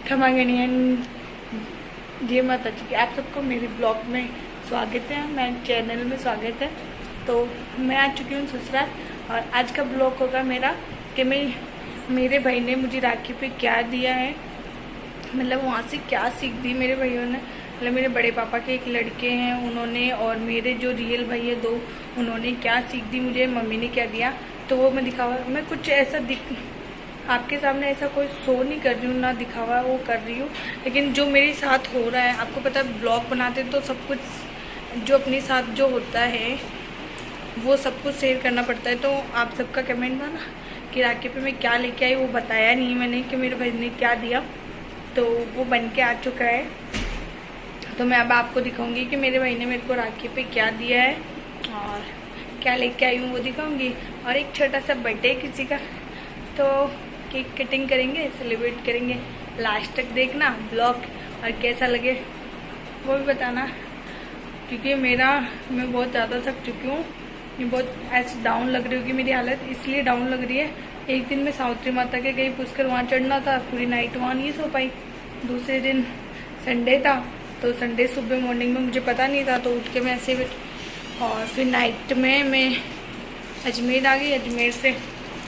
क्षमा गणियन जय माता जी की। आप सबको मेरे ब्लॉग में स्वागत है, मेरे चैनल में स्वागत है। तो मैं आ चुकी हूँ ससुराल और आज का ब्लॉग होगा मेरा कि मेरे भाई ने मुझे राखी पे क्या दिया है, मतलब वहाँ से क्या सीख दी मेरे भाइयों ने। मतलब मेरे बड़े पापा के एक लड़के हैं उन्होंने, और मेरे जो रियल भाई है दो, उन्होंने क्या सीख दी मुझे, मम्मी ने क्या दिया, तो वो मैं दिखावा। मैं कुछ ऐसा आपके सामने ऐसा कोई शो नहीं कर रही हूँ, ना दिखावा वो कर रही हूँ, लेकिन जो मेरे साथ हो रहा है, आपको पता है ब्लॉग बनाते तो सब कुछ जो अपने साथ जो होता है वो सब कुछ शेयर करना पड़ता है। तो आप सबका कमेंट था ना कि राखी पे मैं क्या लेके आई, वो बताया नहीं मैंने कि मेरे भाई ने क्या दिया, तो वो बन के आ चुका है। तो मैं अब आपको दिखाऊंगी कि मेरे भाई ने मेरे को राखी पे क्या दिया है और क्या लेके आई हूँ वो दिखाऊंगी। और एक छोटा सा बर्थडे किसी का, तो केक कटिंग करेंगे, सेलिब्रेट करेंगे। लास्ट तक देखना ब्लॉग और कैसा लगे वो भी बताना, क्योंकि मैं बहुत ज़्यादा थक चुकी हूँ। बहुत ऐसे डाउन लग रही होगी मेरी हालत, इसलिए डाउन लग रही है। एक दिन मैं सावित्री माता के गई, पुष्कर वहाँ चढ़ना था, पूरी नाइट वहाँ नहीं सो पाई। दूसरे दिन संडे था, तो संडे सुबह मॉर्निंग में मुझे पता नहीं था, तो उठ के मैं ऐसे, और फिर नाइट में मैं अजमेर आ गई। अजमेर से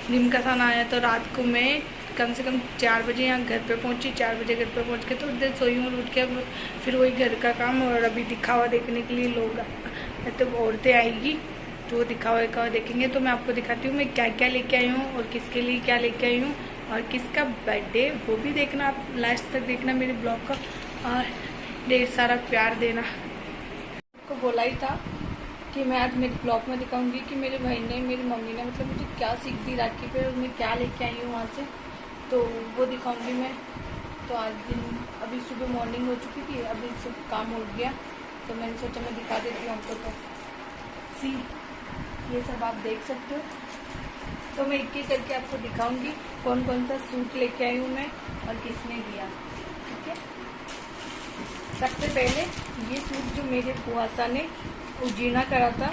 जिम का खाना आया, तो रात को मैं कम से कम 4 बजे यहाँ घर पे पहुँची। 4 बजे घर पे पहुँच के तो उधर सोई हूँ, उठ के फिर वही घर का काम। और अभी दिखावा देखने के लिए लोग, तो औरतें आएगी तो वो दिखावा देखेंगे। तो मैं आपको दिखाती हूँ मैं क्या क्या लेके आई हूँ और किसके लिए क्या लेके आई हूँ और किसका बर्थडे, वो भी देखना आप लास्ट तक देखना मेरे ब्लॉग का, और ढेर सारा प्यार देना। आपको बोला ही था कि मैं आज मेरे ब्लॉग में दिखाऊंगी कि मेरे भाई ने, मेरी मम्मी ने मतलब मुझे क्या सीख दी राखी पे, और मैं क्या लेके आई हूँ वहाँ से, तो वो दिखाऊंगी मैं। तो आज दिन अभी सुबह मॉर्निंग हो चुकी थी, अभी सब काम हो गया, तो मैंने सोचा मैं दिखा देती हूँ आपको। तो ये सब आप देख सकते हो। तो मैं एक एक करके आपको दिखाऊंगी कौन कौन सा सूट लेके आई हूँ मैं और किसने दिया, ठीक है। सबसे पहले ये सूट जो मेरे बुआसा ने उजीना करा था,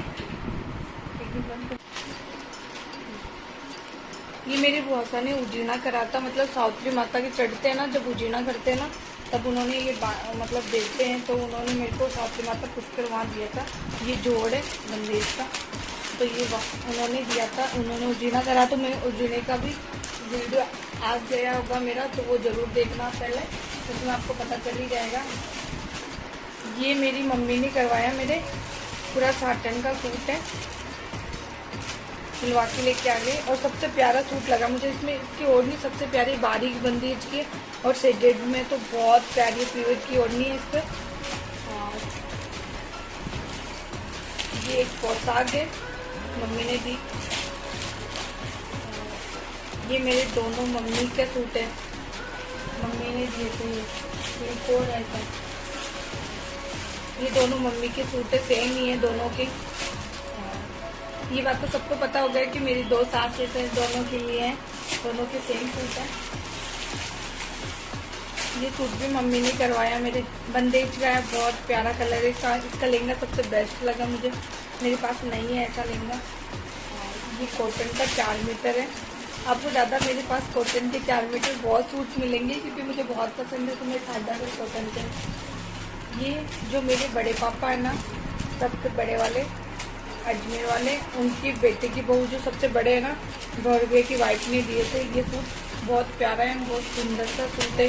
ये मेरे बुआसा ने उजीना करा था। मतलब सावित्री माता के चढ़ते हैं ना, जब उजीना करते हैं ना, तब उन्होंने ये मतलब देते हैं, तो उन्होंने मेरे को सावित्री माता पुष्कर वहाँ दिया था। ये जोड़ है बंदेज का, तो ये उन्होंने दिया था, उन्होंने उजीना करा। तो मैं उजीने का भी वीडियो आज गया होगा मेरा, तो वो ज़रूर देखना पहले, उसमें आपको पता चल ही जाएगा। ये मेरी मम्मी ने करवाया, मेरे पूरा साटन का सूट है, सिलवा के लेके आ गए। और सबसे प्यारा सूट लगा मुझे इसमें, इसकी ओढ़नी सबसे प्यारी बारीक बंदेज की, और शेडेड में तो बहुत प्यारी प्योर की ओढ़नी है इस पर। और ये एक पोशाक है मम्मी ने दी। ये मेरे दोनों मम्मी का सूट है, मम्मी ने दिए थे। ये कौन है, ये दोनों मम्मी के सूट है, सेम ही है दोनों के। ये बात तो सबको पता हो गया कि मेरी 2 सासें थे, दोनों के लिए हैं, दोनों के सेम सूट है। ये सूट भी मम्मी ने करवाया मेरे, बंदेज का है, बहुत प्यारा कलर है इसका। इसका लहंगा सबसे बेस्ट लगा मुझे, मेरे पास नहीं है ऐसा लहंगा। ये कॉटन का 4 मीटर है। आपको ज़्यादा मेरे पास कॉटन के 4 मीटर बहुत सूट मिलेंगे, क्योंकि मुझे बहुत पसंद है, तो मैं ज़्यादा कॉटन के। ये जो मेरे बड़े पापा है ना, सबसे बड़े वाले अजमेर वाले, उनकी बेटे की बहू जो सबसे बड़े है ना, भरवे की वाइफ ने दिए थे। ये सूट बहुत प्यारा है, बहुत सुंदर सा सूट है,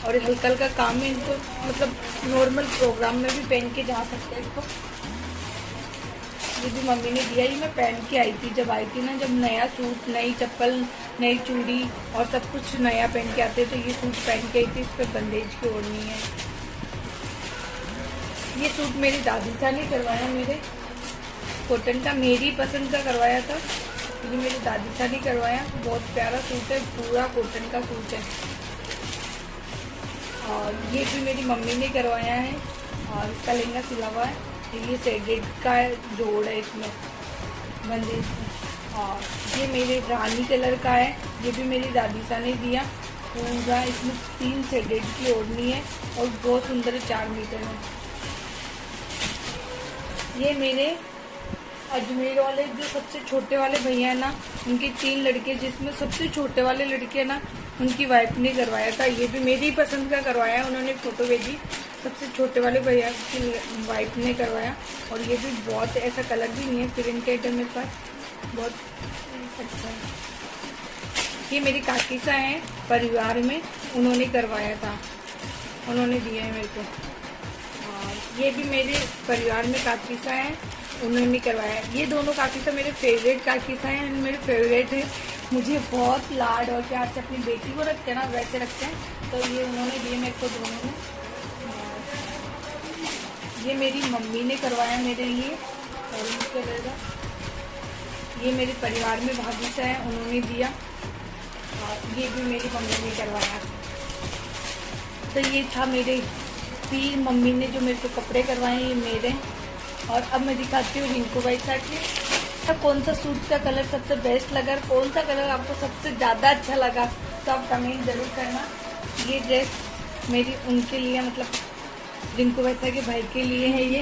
और हल्का हल्का काम है। इनको मतलब नॉर्मल प्रोग्राम में भी पहन के जा सकते हैं इसको। ये भी मम्मी ने दिया, ही मैं पहन के आई थी जब आई थी ना, जब नया सूट, नई चप्पल, नई चूड़ी और सब कुछ नया पहन के आते, तो ये सूट पहन के आई थी। इस पर बंदेज की ओढ़नी है। ये सूट मेरी दादी सा ने करवाया, मेरे कॉटन का, मेरी पसंद का करवाया था। ये मेरी दादी सा ने करवाया, बहुत प्यारा सूट है, पूरा कॉटन का सूट है। और ये भी मेरी मम्मी ने करवाया है, और इसका लहंगा सिला हुआ है। ये शेडेड का जोड़ है इसमें बंदेज में। और ये मेरे रानी कलर का है, ये भी मेरी दादी सा ने दिया पूरा। इसमें 3 शेडेड की ओढ़नी है और बहुत सुंदर 4 मीटर है। ये मेरे अजमेर वाले जो सबसे छोटे वाले भैया है ना, उनके 3 लड़के, जिसमें सबसे छोटे वाले लड़के है ना, उनकी वाइफ ने करवाया था। ये भी मेरी पसंद का करवाया है, उन्होंने फ़ोटो भेजी। सबसे छोटे वाले भैया की वाइफ ने करवाया और ये भी बहुत ऐसा कलर भी नहीं है, प्रिंटेड है मेरे पास, बहुत अच्छा है। ये मेरी काकी सा है परिवार में, उन्होंने करवाया था, उन्होंने दिया है मेरे को। और ये भी मेरे परिवार में काकी सा है, उन्होंने करवाया है। ये दोनों काकी सा मेरे फेवरेट काकी सा हैं, मेरे फेवरेट है। मुझे बहुत लाड और प्यार से अपनी बेटी को रखते हैं ना, वैसे रखते हैं। तो ये उन्होंने दिए मेरे को दोनों ने। ये मेरी मम्मी ने करवाया मेरे लिए ऑरेंज कलर का। ये मेरे परिवार में भाभी सा है, उन्होंने दिया। और ये भी मेरी मम्मी ने करवाया। तो ये था मेरे भी मम्मी ने जो मेरे को कपड़े करवाए, ये मेरे। और अब मैं दिखाती हूँ रिंकू भाई के कौन सा सूट का कलर सबसे बेस्ट लगा, कौन सा कलर आपको सबसे ज़्यादा अच्छा लगा, तो आप कमेंट जरूर करना। ये ड्रेस मेरी उनके लिए, मतलब रिंकू वैसा के भाई के लिए है ये।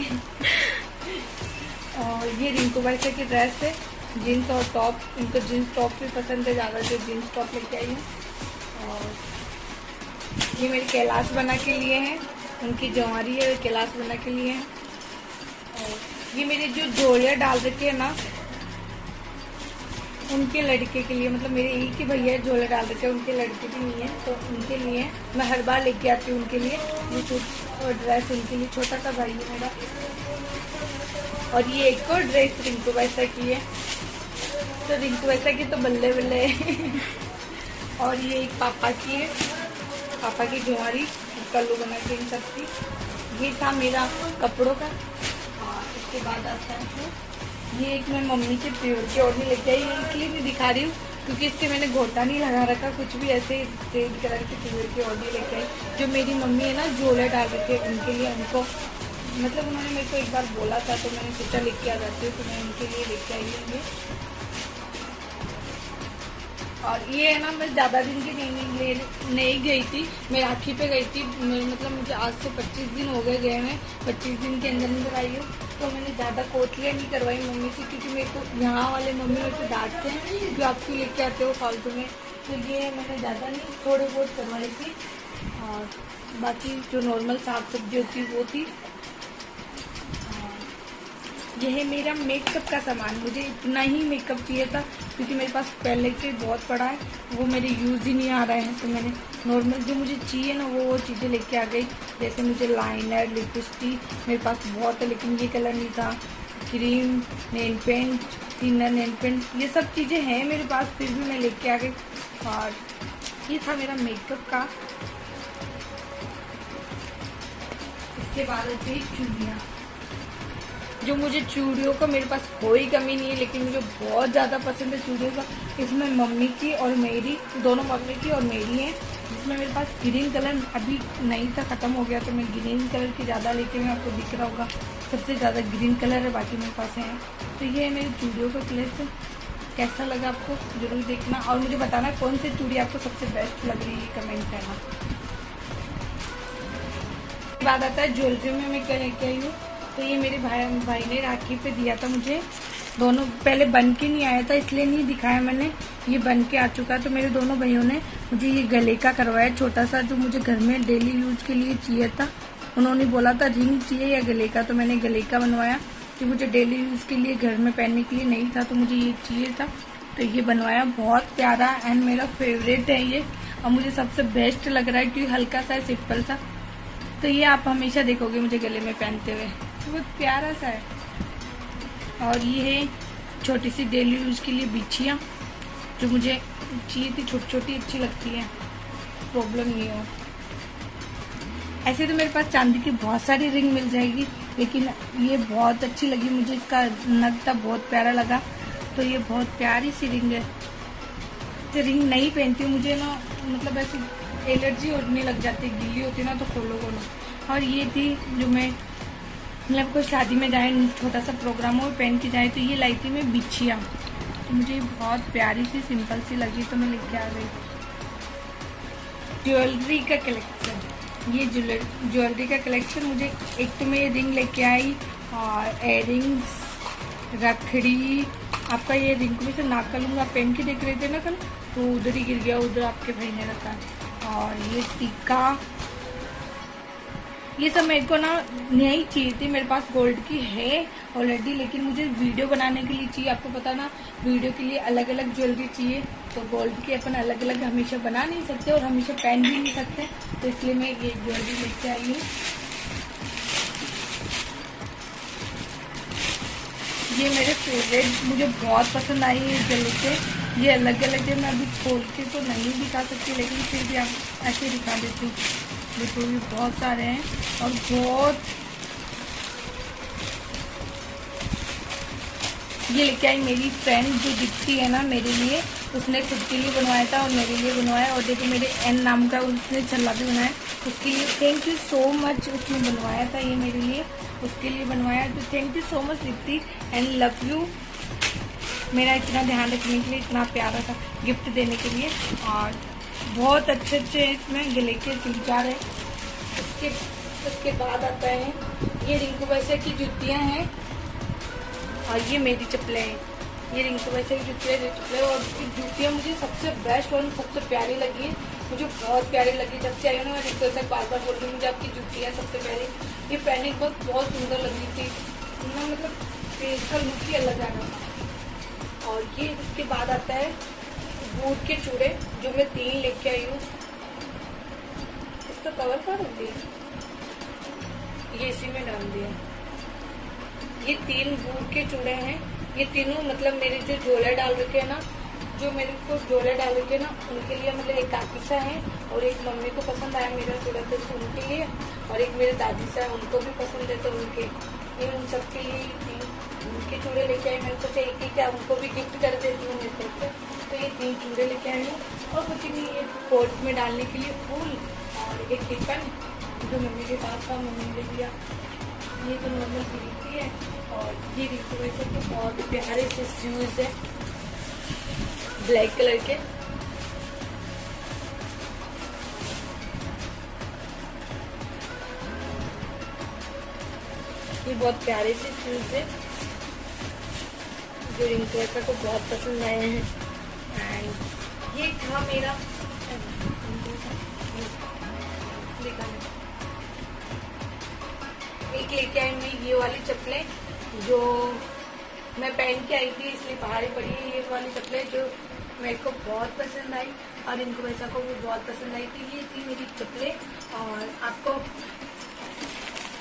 और ये रिंकू वैसा की ड्रेस है, जीन्स और टॉप। इनको जीन्स टॉप भी पसंद है ज़्यादा, जो जीन्स टॉप लेके आई है। और ये मेरी कैलाश बना के लिए है, उनकी जवारी है, कैलाश बना के लिए है। और ये मेरे जो जोड़ियाँ डाल रखे है ना, उनके लड़के के लिए, मतलब मेरे एक ही भैया झोले डाल रखे हैं, उनके लड़के भी नहीं है, तो उनके लिए मैं हर बार लेके आती हूँ उनके लिए ये सूट और ड्रेस। उनके लिए छोटा सा भाई है मेरा। और ये एक और ड्रेस रिंकू वैसा की है, तो रिंकू वैसा की तो बल्ले बल्ले है। और ये एक पापा की है, पापा की जुआरी कल्लू बना के इन सब की। ये था मेरा कपड़ों का। और इसके बाद आता है ये एक मैं मम्मी के प्योर की ओढ़नी लेके आई, इसलिए नहीं दिखा रही हूँ क्योंकि इसके मैंने घोटा नहीं लगा रखा कुछ भी, ऐसे रेड कलर की प्योर की ओढ़नी लेके आई। जो मेरी मम्मी है ना झोले डाल रखे उनके लिए, उनको मतलब उन्होंने मेरे को एक बार बोला था, तो मैंने सोचा लेके आ जाती हूँ, तो मैं उनके लिए लेके आई हूँ ये। और ये है ना, मैं ज़्यादा दिन की नहीं गई थी, मैं राखी पे गई थी। मतलब मुझे आज से 25 दिन हो गए गए हैं, 25 दिन के अंदर आई हूँ। तो मैंने ज़्यादा कोटलियाँ नहीं करवाई मम्मी से, क्योंकि मेरे को यहाँ वाले मम्मी मेरे को डांटते हैं कि आप क्यों लेके आते हो फालतू में। तो ये मैंने ज़्यादा नहीं, थोड़े बहुत करवाई थी। और बाकी जो नॉर्मल साग सब्जी होती वो थी। यह है मेरा मेकअप का सामान। मुझे इतना ही मेकअप चाहिए था क्योंकि मेरे पास पहले के बहुत पड़ा है, वो मेरे यूज़ ही नहीं आ रहा है। तो मैंने नॉर्मल जो मुझे चाहिए ना वो चीज़ें लेके आ गई। जैसे मुझे लाइनर, लिपस्टिक मेरे पास बहुत है, लेकिन ये कलर नहीं था। Cream, nail paint, thinner nail paint, ये सब चीज़ें हैं मेरे पास, फिर भी मैं लेके आ गई। और ये था मेरा मेकअप का। इसके बाद होती है चूड़ियाँ। जो मुझे चूड़ियों का मेरे पास कोई कमी नहीं है, लेकिन मुझे बहुत ज़्यादा पसंद है चूड़ियों का। इसमें मम्मी की और मेरी, दोनों मम्मी की और मेरी है। जिसमें मेरे पास ग्रीन कलर अभी नहीं था, ख़त्म हो गया, तो मैं ग्रीन कलर की ज़्यादा लेके मैं, आपको दिख रहा होगा सबसे ज़्यादा ग्रीन कलर है, बाकी मेरे पास है। तो ये है मेरी चूड़ियों का कलेक्शन। कैसा लगा आपको ज़रूर देखना और मुझे बताना कौन सी चूड़ी आपको सबसे बेस्ट लग रही है, कमेंट करना। बात आता है ज्वेलरी में मैं क्या लेके आई हूँ। तो ये मेरे भाई ने राखी पे दिया था मुझे। दोनों पहले बन के नहीं आया था, इसलिए नहीं दिखाया मैंने। ये बन के आ चुका है। तो मेरे दोनों भाइयों ने मुझे ये गले का करवाया, छोटा सा, जो मुझे घर में डेली यूज के लिए चाहिए था। उन्होंने बोला था रिंग चाहिए या गले का, तो मैंने गले का बनवाया कि मुझे डेली यूज के लिए घर में पहनने के लिए नहीं था, तो मुझे ये चाहिए था, तो ये बनवाया। बहुत प्यारा एंड मेरा फेवरेट है ये, और मुझे सबसे बेस्ट लग रहा है क्योंकि हल्का सा है, सिंपल सा। तो ये आप हमेशा देखोगे मुझे गले में पहनते हुए, बहुत प्यारा सा है। और ये है छोटी सी डेली यूज के लिए बिछियाँ, जो मुझे चाहिए थी, छोटी छोटी अच्छी लगती है, प्रॉब्लम नहीं हो। ऐसे तो मेरे पास चांदी की बहुत सारी रिंग मिल जाएगी, लेकिन ये बहुत अच्छी लगी मुझे, इसका नग था बहुत प्यारा लगा। तो ये बहुत प्यारी सी रिंग है। तो रिंग नहीं पहनती हूँ, मुझे ना मतलब ऐसी एलर्जी होने लग जाती है, गीली होती है ना, तो खोलो। और ये थी जो मैं मतलब कोई शादी में जाए, छोटा सा प्रोग्राम हो, पहन के जाए, तो ये लाई थी मैं बिछिया। तो मुझे बहुत प्यारी सी सिंपल सी लगी, तो मैं लेके आ गई। ज्वेलरी का कलेक्शन, ये ज्वेलरी का कलेक्शन मुझे, एक तो मैं ये रिंग लेके आई और एयरिंग्स, रखड़ी। आपका ये रिंग को भी से नाक का लूँगा, पहन के देख रहे थे ना कल, तो उधर ही गिर गया, उधर आपके भाई ने रखा है। और ये टीका, ये सब मेरे को ना नहीं चाहिए थी, मेरे पास गोल्ड की है ऑलरेडी, लेकिन मुझे वीडियो बनाने के लिए चाहिए। आपको पता ना, वीडियो के लिए अलग अलग ज्वेलरी चाहिए, तो गोल्ड की अपन अलग अलग हमेशा बना नहीं सकते और हमेशा पहन भी नहीं सकते, तो इसलिए मैं ये ज्वेलरी लेके आई हूँ। ये मेरे फेवरेट, मुझे बहुत पसंद आई ये ज्वेलरी। ये अलग अलग है, मैं अभी खोल के तो नहीं दिखा सकती, लेकिन फिर भी आप ऐसे दिखा देती हूँ। देखो ये बहुत सारे हैं और बहुत, ये लेके आई मेरी फ्रेंड जो दिखती है ना मेरे लिए, उसने खुद के लिए बनवाया था और मेरे लिए बनवाया। और देखो मेरे एन नाम का उसने छल्ला भी बनाया, उसके लिए थैंक यू सो मच। उसने बनवाया था ये मेरे लिए, उसके लिए बनवाया, तो thank you so much Deepti and love you, मेरा इतना ध्यान रखने के लिए, इतना प्यारा सा गिफ्ट देने के लिए। और बहुत अच्छे अच्छे इसमें गले के 3-4 है। उसके बाद आता है ये रिंकू वैसे की जुतियाँ हैं और ये मेरी चप्पलें हैं। ये रिंकू वैसे की चप्पलें और जूतियाँ मुझे सबसे बेस्ट और सबसे प्यारी लगी है, मुझे बहुत प्यारी लगी। जब से आई हूँ ना मैं रिंकू तक बार बार बोल रही हूँ मुझे आपकी जूतियाँ सबसे प्यारी, ये पहनने के बाद बहुत सुंदर लगी थी ना, मतलब फेशियल लुक ही अलग आ रहा था। और ये इसके बाद आता है बूट के चूड़े, जो मैं 3 लेके आई हूँ। इसका कवर कहाँ रख दिया, ये इसी में डाल दिया। ये 3 बूट के चूड़े हैं, ये तीनों मतलब मेरे जो झोले डाल रखे हैं ना, जो मेरे को झोले डाल रखे हैं ना, उनके लिए मतलब एक काकी सा है और एक मम्मी को पसंद आया मेरा चूड़ा तो उनके लिए, और एक मेरे दादी सा है उनको भी पसंद है तो उनके, ये उन सबके लिए उनके चूड़े लेके आई। मैंने सोचा एक ही क्या उनको भी गिफ्ट कर देती हूँ मेरे तरफ से, तो ये 3 चूड़े लेके आई हूँ। और कुछ नहीं, ये कोट में डालने के लिए फूल और एक टिफन जो मम्मी के पास था, मम्मी ने दिया। ये तो नॉर्मल खरीदती है। और ये रिंकू वैसे तो बहुत प्यारे से शूज है ब्लैक कलर के, ये बहुत प्यारे से शूज है जो रिंकू वैसा को बहुत पसंद आए हैं। एंड ये था मेरा एक लेके आई मैं ये वाली चप्पलें जो मैं पहन के आई थी, इसलिए बाहर ही पड़ी है। ये वाली चप्पलें जो मेरे को बहुत पसंद आई और इनको वैसा को भी बहुत पसंद आई थी। ये थी मेरी चप्पलें। और आपको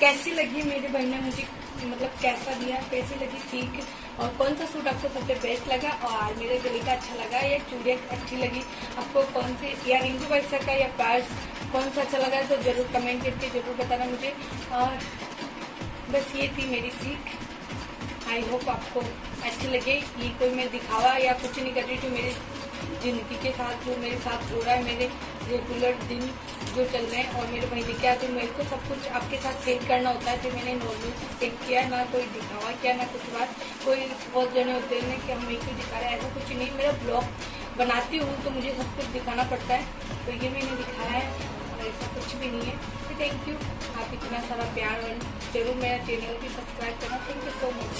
कैसी लगी मेरे भाई ने मुझे मतलब कैसा दिया, कैसी लगी सीख, और कौन सा सूट आपको सबसे बेस्ट लगा और मेरे गले का अच्छा लगा या चूड़ियाँ अच्छी लगी, आपको कौन सी या रिंकू वैसा का या पर्स कौन सा अच्छा लगा, तो जरूर कमेंट करके जरूर बताना मुझे। और बस ये थी मेरी सीख, आई होप आपको अच्छी लगे। ये कोई मैं दिखावा या कुछ नहीं कर रही, जो मेरे जिंदगी के साथ जो मेरे साथ हो रहा है, मेरे रेगुलर दिन जो चल रहे हैं। और मेरे भाई ने क्या, तो मेरे को सब कुछ आपके साथ शेयर करना होता है, तो मैंने नॉर्मल चेक किया, ना कोई दिखावा किया ना कुछ बात। कोई बहुत जने होते हैं कि हम एक ही दिखा रहे हैं, ऐसा कुछ नहीं। मेरा ब्लॉग बनाती हूँ तो मुझे सब कुछ दिखाना पड़ता है, तो ये मैंने दिखाया है और ऐसा कुछ भी नहीं है। तो थैंक यू, आप इतना सारा प्यार, और जरूर मेरा चैनल भी सब्सक्राइब करना। Thank you so much.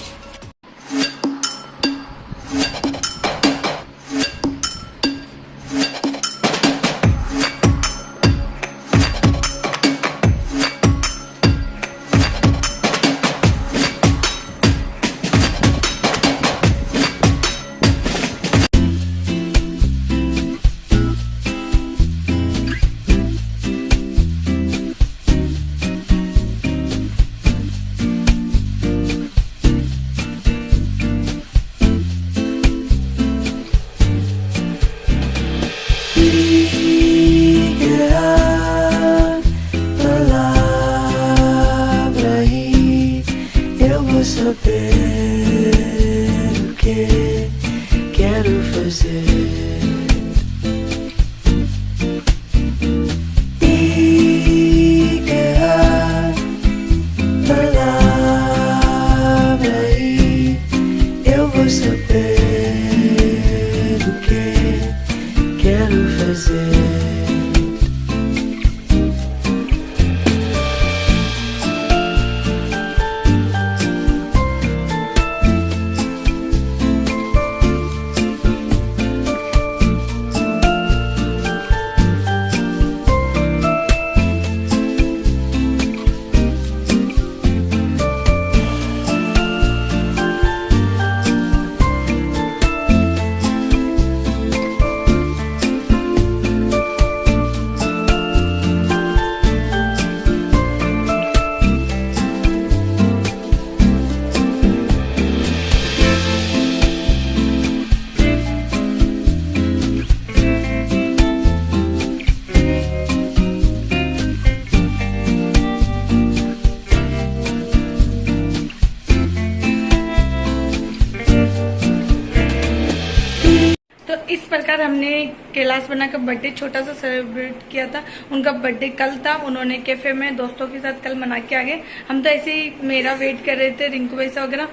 हमने कैलाश बना का बर्थडे छोटा सा सेलिब्रेट किया था। उनका बर्थडे कल था, उन्होंने कैफे में दोस्तों के साथ कल मना के आ गए। हम तो ऐसे ही मेरा वेट कर रहे थे, रिंकू वैसा वगैरह।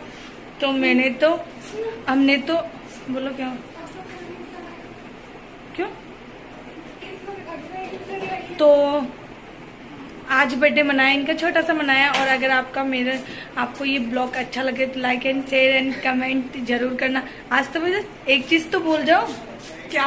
तो हमने तो बोलो क्या क्यों तो आज बर्थडे मनाया, इनका छोटा सा मनाया। और अगर आपको ये ब्लॉग अच्छा लगे तो like and share and comment जरूर करना। आज तो मुझे एक चीज तो भूल जाओ, क्या?